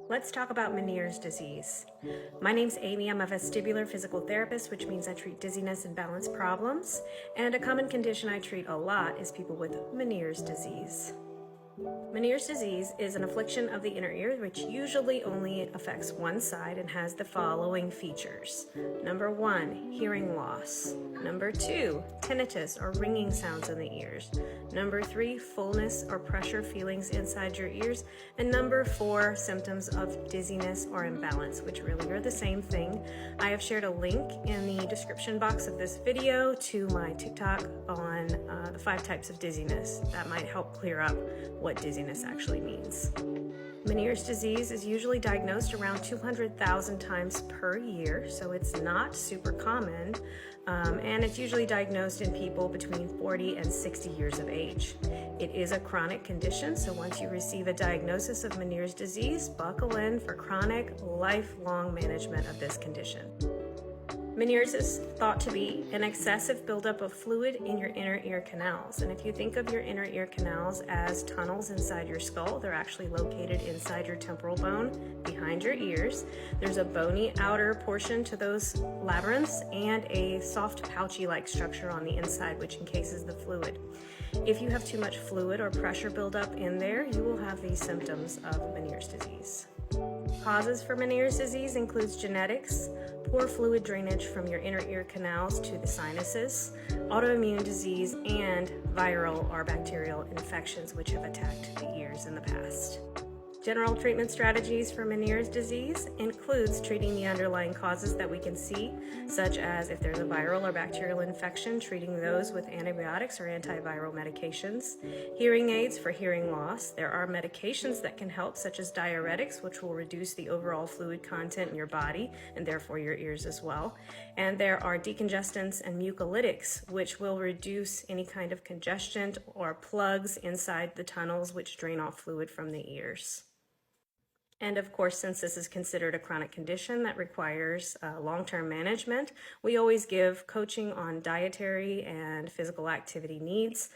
Let's talk about Meniere's disease. My name's Amy. I'm a vestibular physical therapist, which means I treat dizziness and balance problems. And a common condition I treat a lot is people with Meniere's disease. Meniere's disease is an affliction of the inner ear, which usually only affects one side and has the following features. Number 1, hearing loss. Number 2, tinnitus or ringing sounds in the ears. Number 3, fullness or pressure feelings inside your ears. And number 4, symptoms of dizziness or imbalance, which really are the same thing. I have shared a link in the description box of this video to my TikTok on the 5 types of dizziness. That might help clear up what dizziness actually means. Meniere's disease is usually diagnosed around 200,000 times per year, so it's not super common, and it's usually diagnosed in people between 40 and 60 years of age. It is a chronic condition, so once you receive a diagnosis of Meniere's disease, buckle in for chronic, lifelong management of this condition. Meniere's is thought to be an excessive buildup of fluid in your inner ear canals. And if you think of your inner ear canals as tunnels inside your skull, they're actually located inside your temporal bone behind your ears. There's a bony outer portion to those labyrinths and a soft pouchy-like structure on the inside which encases the fluid. If you have too much fluid or pressure buildup in there, you will have these symptoms of Meniere's disease. Causes for Meniere's disease includes genetics, poor fluid drainage from your inner ear canals to the sinuses, autoimmune disease, and viral or bacterial infections which have attacked the ears in the past. General treatment strategies for Meniere's disease includes treating the underlying causes that we can see, such as if there's a viral or bacterial infection, treating those with antibiotics or antiviral medications, hearing aids for hearing loss. There are medications that can help, such as diuretics, which will reduce the overall fluid content in your body and therefore your ears as well. And there are decongestants and mucolytics, which will reduce any kind of congestion or plugs inside the tunnels which drain off fluid from the ears. And of course, since this is considered a chronic condition that requires long-term management, we always give coaching on dietary and physical activity needs.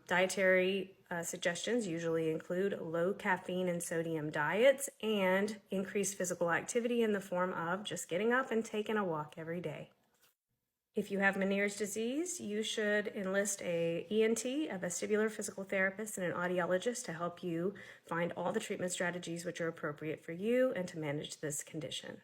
Dietary suggestions usually include low caffeine and sodium diets and increased physical activity in the form of just getting up and taking a walk every day. If you have Meniere's disease, you should enlist a ENT, a vestibular physical therapist, and an audiologist to help you find all the treatment strategies which are appropriate for you and to manage this condition.